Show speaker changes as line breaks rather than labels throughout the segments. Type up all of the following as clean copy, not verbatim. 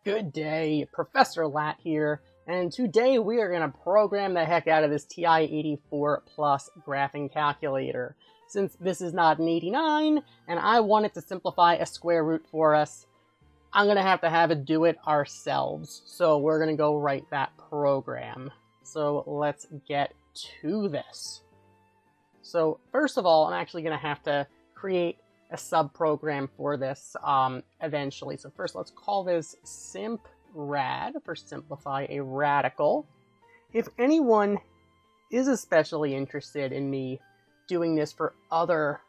Good day, Professor Lat here, and today we are going to program the heck out of this TI-84 Plus graphing calculator. Since this is not an 89, and I wanted to simplify a square root for us, I'm going to have it do it ourselves. So we're going to go write that program. So let's get to this. So first of all, I'm actually going to have to create a subprogram for this eventually. So first, let's call this simp_rad for simplify a radical. If anyone is especially interested in me doing this for other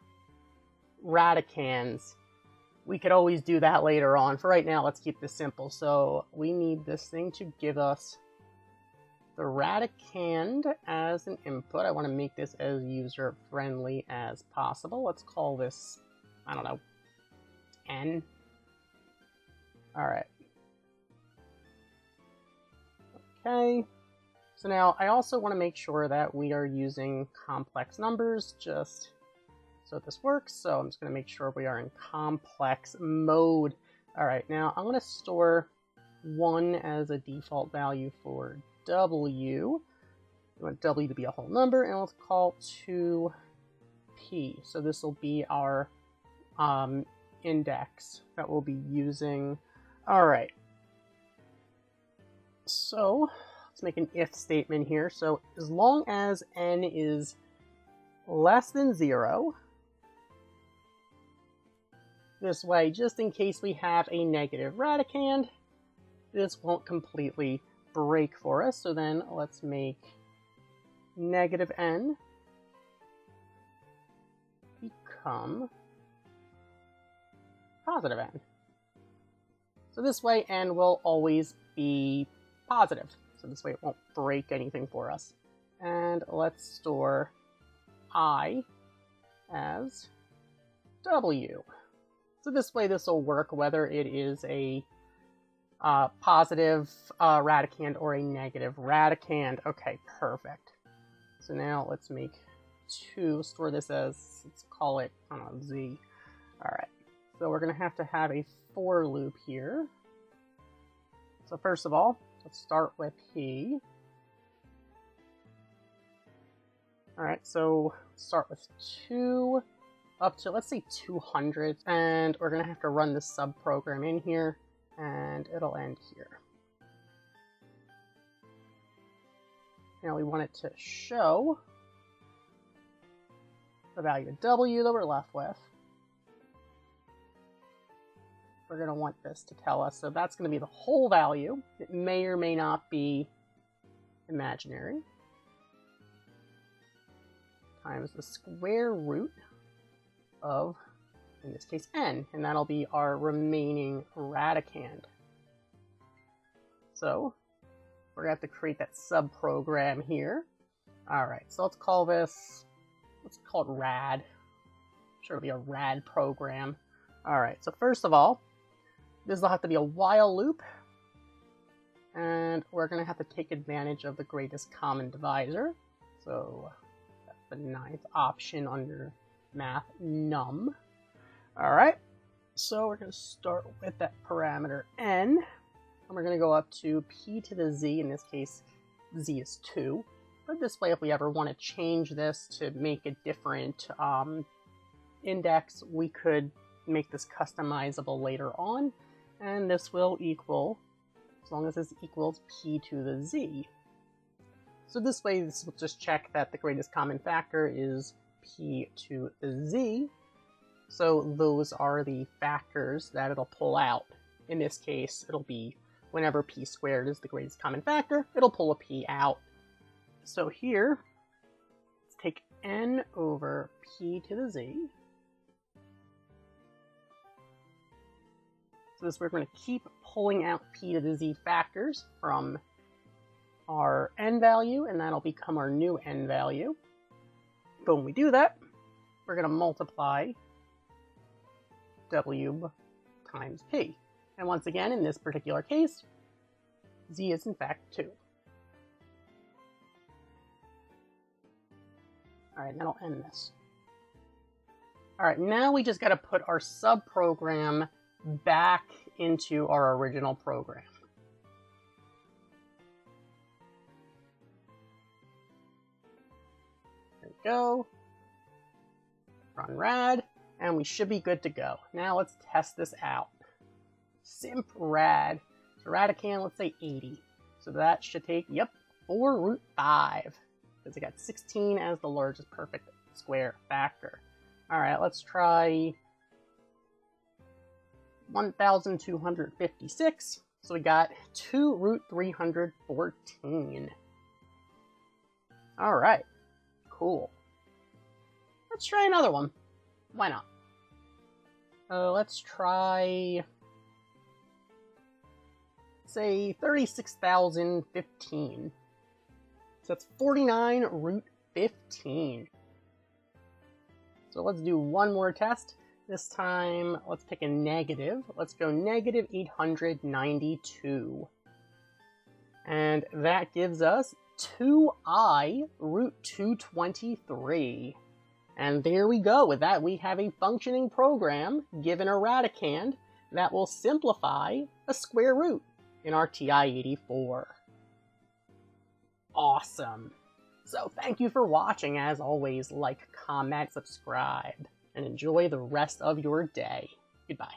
radicans, we could always do that later on. For right now, let's keep this simple. So we need this thing to give us the radicand as an input. I want to make this as user-friendly as possible. Let's call this, I don't know, n. Alright. Okay. So now I also want to make sure that we are using complex numbers just so this works. So I'm just going to make sure we are in complex mode. Alright, now I'm going to store 1 as a default value for w. We want w to be a whole number, and let's call 2p. So this will be our index that we'll be using. Alright. So let's make an if statement here. So as long as n is less than 0, this way, just in case we have a negative radicand, this won't completely break for us. So then let's make negative n become positive n. So this way n will always be positive. So this way it won't break anything for us. And let's store I as w. So this way this will work whether it is a positive radicand or a negative radicand. Okay, perfect. So now let's make 2, store this as, let's call it, I don't know, z. Alright, so we're going to have a for loop here. So first of all, let's start with p. Alright, so start with 2 up to, let's say, 200. And we're going to have to run this subprogram in here, and it'll end here. Now we want it to show the value of w that we're left with. We're going to want this to tell us, so that's going to be the whole value. It may or may not be imaginary, times the square root of, in this case, n, and that'll be our remaining radicand. So we're going to have to create that subprogram here. Alright, so let's call this, let's call it rad. I'm sure it'll be a rad program. Alright, so first of all, this will have to be a while loop, and we're going to have to take advantage of the greatest common divisor. So that's the 9th option under math, num. Alright, so we're going to start with that parameter n, and we're going to go up to p to the z. In this case, z is 2. But this way, if we ever want to change this to make a different index, we could make this customizable later on. And this will equal, as long as this equals p to the z. So this way, this will just check that the greatest common factor is p to the z. So those are the factors that it'll pull out. In this case, it'll be whenever p squared is the greatest common factor, it'll pull a p out. So here, let's take n over p to the z. So this, we're going to keep pulling out p to the z factors from our n value, and that'll become our new n value. But when we do that, we're going to multiply w times p. And once again, in this particular case, z is in fact 2. Alright, that'll end this. Alright, now we just got to put our subprogram back into our original program. There we go. Run rad, and we should be good to go. Now let's test this out. Simp rad. So Radican, let's say 80. So that should take, yep, 4 root 5. Because it got 16 as the largest perfect square factor. Alright, let's try 1,256. So we got 2 root 314. Alright, cool. Let's try another one. Why not? Let's try, say, 36,015. So that's 49 root 15. So let's do one more test. This time, let's pick a negative. Let's go negative 892. And that gives us 2I root 223. And there we go. With that, we have a functioning program given a radicand that will simplify a square root in our TI-84. Awesome. So thank you for watching. As always, like, comment, subscribe, and enjoy the rest of your day. Goodbye.